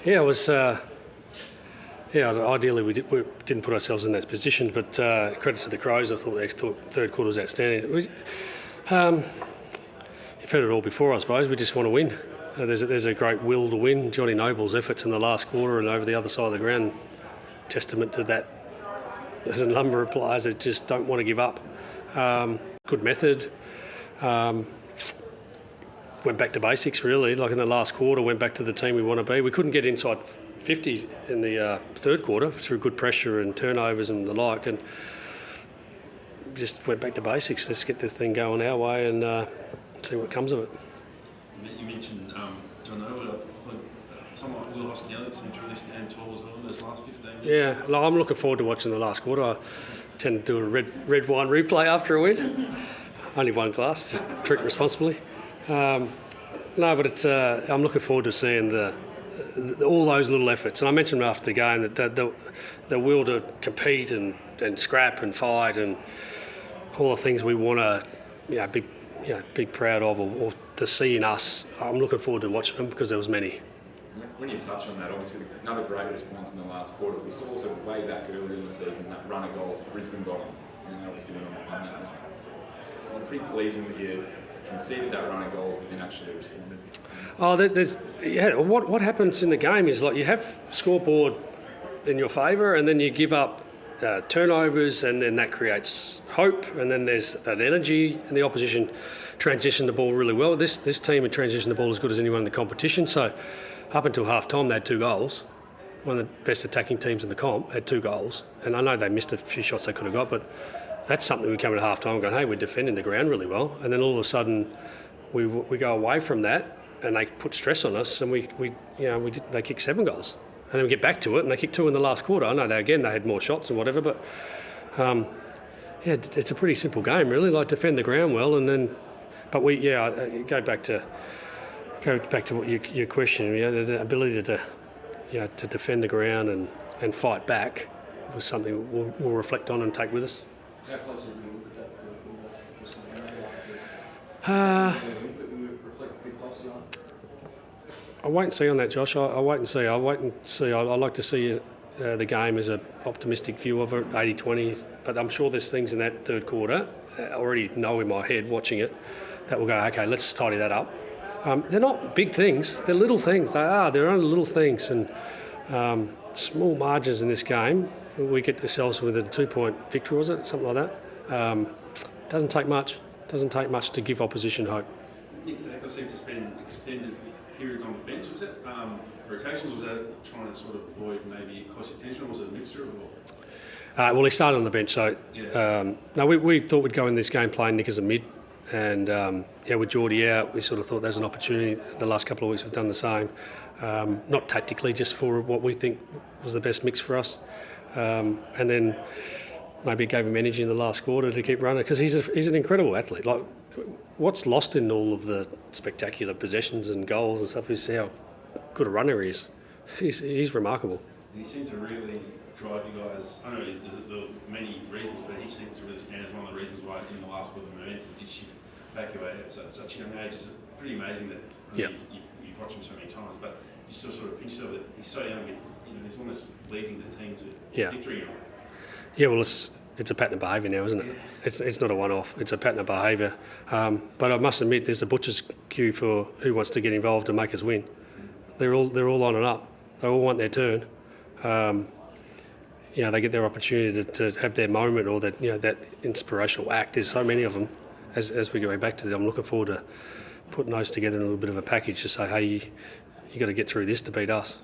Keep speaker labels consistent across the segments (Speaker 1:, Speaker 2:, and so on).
Speaker 1: Yeah, it was. Ideally we didn't put ourselves in that position, but credit to the Crows. I thought the third quarter was outstanding. You've heard it all before, I suppose. We just want to win. There's a great will to win. Johnny Noble's efforts in the last quarter and over the other side of the ground, testament to that. There's a number of players that just don't want to give up. Good method. Went back to basics, really. Like in the last quarter, went back to the team we want to be. We couldn't get inside 50 in the third quarter through good pressure and turnovers and the like, and just went back to basics. Let's get this thing going our way and see what comes of it.
Speaker 2: You mentioned John Noble. I thought someone like Will Hoskin seemed to really stand tall as well in those last 15 minutes.
Speaker 1: Yeah, I'm looking forward to watching the last quarter. I tend to do a red wine replay after a win. Only one glass, just drink responsibly. No, but it's. I'm looking forward to seeing all those little efforts. And I mentioned after the game that the will to compete and scrap and fight and all the things we want to be proud of or to see in us. I'm looking forward to watching them because there was many.
Speaker 3: When you touch on that, obviously another great response in the last quarter. We saw also way back earlier in the season that run of goals that Brisbane got on, and obviously went on that night. It's pretty pleasing that you conceded that run of goals but then actually responded.
Speaker 1: What happens in the game is like you have scoreboard in your favour and then you give up turnovers and then that creates hope and then there's an energy and the opposition transition the ball really well. This team had transitioned the ball as good as anyone in the competition, so up until half-time they had 2 goals. One of the best attacking teams in the comp had 2 goals, and I know they missed a few shots they could have got, but that's something we come at half-time going, hey, we're defending the ground really well, and then all of a sudden we go away from that and they put stress on us and they kicked 7 goals. And then we get back to it and they kicked 2 in the last quarter. I know they had more shots and whatever, but it's a pretty simple game really, like defend the ground well and then, but go back to what your question, the ability to defend the ground and fight back was something we'll reflect on and take with us.
Speaker 4: How close did you look at that?
Speaker 1: I'll wait and see on that, Josh. I'll wait and see. I'd like to see the game as an optimistic view of it, 80-20. But I'm sure there's things in that third quarter I already know in my head watching it that will go, okay, let's tidy that up. They're not big things. They're little things. They're only little things. And small margins in this game. We get ourselves with a 2-point victory, was it? Something like that. Doesn't take much. Doesn't take much to give opposition hope.
Speaker 2: Nick Baker seemed to spend extended periods on the bench. Was it rotations? Was that trying to sort of avoid maybe closer tension, or was it a mixture of all?
Speaker 1: Well, he started on the bench, so
Speaker 2: Yeah.
Speaker 1: we thought we'd go in this game playing Nick as a mid, and with Geordie out, we sort of thought there's an opportunity. The last couple of weeks we've done the same, not tactically, just for what we think was the best mix for us, and then maybe it gave him energy in the last quarter to keep running because he's an incredible athlete. Like, what's lost in all of the spectacular possessions and goals and stuff is how good a runner he is. He's remarkable.
Speaker 2: He seemed to really drive you guys. I don't know there were many reasons, but he seemed to really stand as one of the reasons why in the last quarter the momentum did shift back away at such a young age. It's pretty amazing that you've watched him so many times, but you still sort of pinch yourself that he's so young. He's almost leading the team to victory.
Speaker 1: Yeah, well, it's a pattern of behaviour now, isn't it? It's not a one-off. It's a pattern of behaviour. But I must admit, there's a butcher's queue for who wants to get involved and make us win. They're all on and up. They all want their turn. They get their opportunity to have their moment or that inspirational act. There's so many of them. As we go back to that, I'm looking forward to putting those together in a little bit of a package to say, hey, you got to get through this to beat us.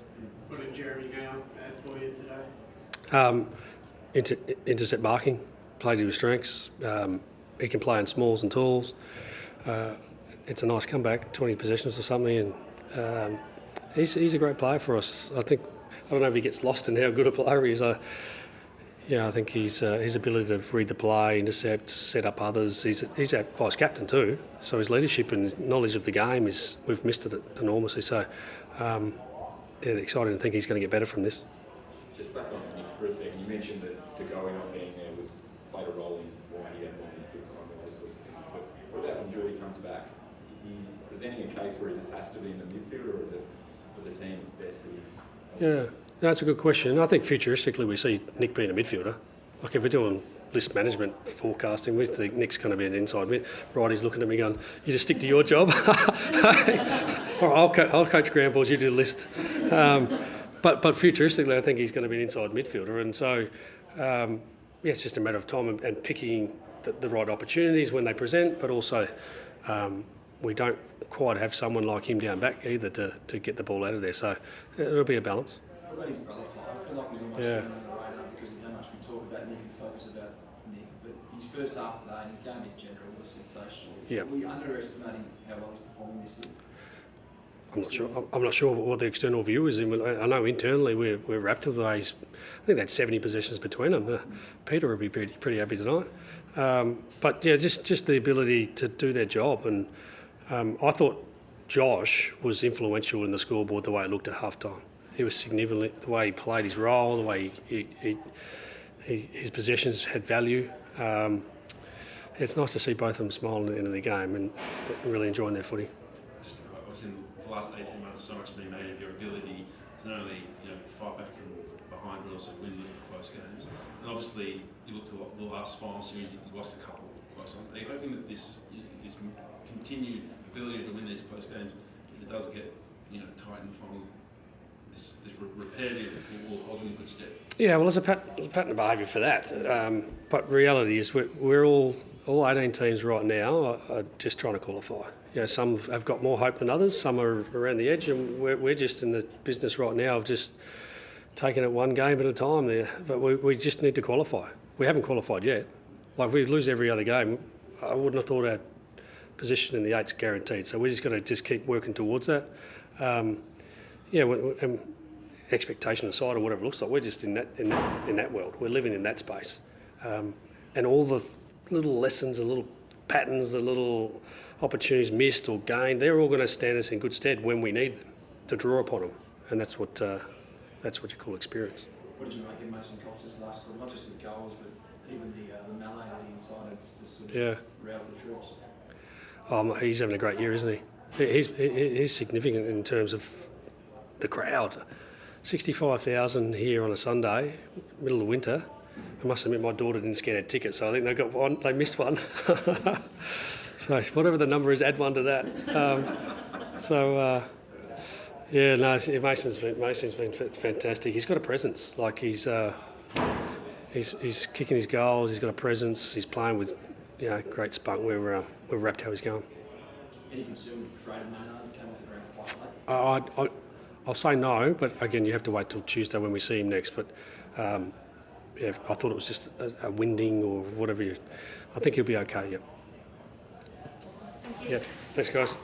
Speaker 4: What did Jeremy Gale add for you today?
Speaker 1: Intercept marking, plays to his strengths. He can play in smalls and talls. It's a nice comeback, 20 possessions or something, and he's a great player for us. I don't know if he gets lost in how good a player he is. I think his ability to read the play, intercept, set up others. He's our vice captain too, so his leadership and his knowledge of the game we've missed it enormously. So excited to think he's going to get better from this.
Speaker 3: Just back on Nick for a second, you mentioned that De Goey not being there played a role in why he had more midfield time and those sorts of things. But what about when Geordie comes back? Is he presenting a case where he just has to be in the midfield, or is it the the team its best is.
Speaker 1: Yeah, that's a good question. I think futuristically we see Nick being a midfielder. Like if we're doing list management forecasting, we think Nick's going to be an inside mid. Righty's looking at me going, you just stick to your job. Or I'll coach ground balls, you do the list. But futuristically I think he's going to be an inside midfielder. And so, it's just a matter of time and picking the right opportunities when they present, but also we don't quite have someone like him down back either to get the ball out of there. So it'll be a balance.
Speaker 5: What about his brother, Fly? I feel like he's almost
Speaker 1: Yeah.
Speaker 5: been on the radar because of how much we talk about Nick and focus about Nick. But his first half today and his game in general was sensational.
Speaker 1: Yeah.
Speaker 5: Are we underestimating how well he's performing this year?
Speaker 1: I'm not sure what the external view is. I know internally we're rapt with those. I think that's 70 possessions between them. Peter would be pretty happy tonight. But yeah, just the ability to do their job. And I thought Josh was influential in the scoreboard the way it looked at halftime. He was significant, the way he played his role, the way his possessions had value. It's nice to see both of them smiling at the end of the game and really enjoying their footy.
Speaker 2: Just obviously in the last 18 months, so much has been made of your ability to not only fight back from behind, but also win the close games. And obviously, you look to the last final series, you lost a couple of close ones. Are you hoping that this continued ability to win these close games, if it does get tight in the finals, this repetitive will hold you in good stead?
Speaker 1: Yeah, well, there's a pattern of behaviour for that. But reality is we're all 18 teams right now are just trying to qualify. Some have got more hope than others. Some are around the edge, and we're just in the business right now of just taking it one game at a time there. But we just need to qualify. We haven't qualified yet. Like, if we lose every other game, I wouldn't have thought our position in the eight's guaranteed. So we're just going to just keep working towards that. And expectation aside or whatever it looks like, we're just in that world. We're living in that space. And all the little lessons, the little patterns, the little opportunities missed or gained, they're all going to stand us in good stead when we need them to draw upon them. And that's what you call experience.
Speaker 5: What did you make of Mason Cox's last score? Not just the goals, but even the melee on the inside and just to sort of rouse the troops.
Speaker 1: He's having a great year, isn't he? He's significant in terms of the crowd. 65,000 here on a Sunday, middle of winter. I must admit my daughter didn't scan a ticket, so I think they missed one. So whatever the number is, add one to that. Mason's been fantastic. He's got a presence. Like he's kicking his goals. He's got a presence. He's playing with great spunk. We're wrapped how he's going.
Speaker 5: Any concern with Braden Maynard came off the ground quite late?
Speaker 1: I'll say no, but again, you have to wait till Tuesday when we see him next. But I thought it was just a winding or whatever. I think he'll be okay. Yeah. Yeah. Thanks, guys.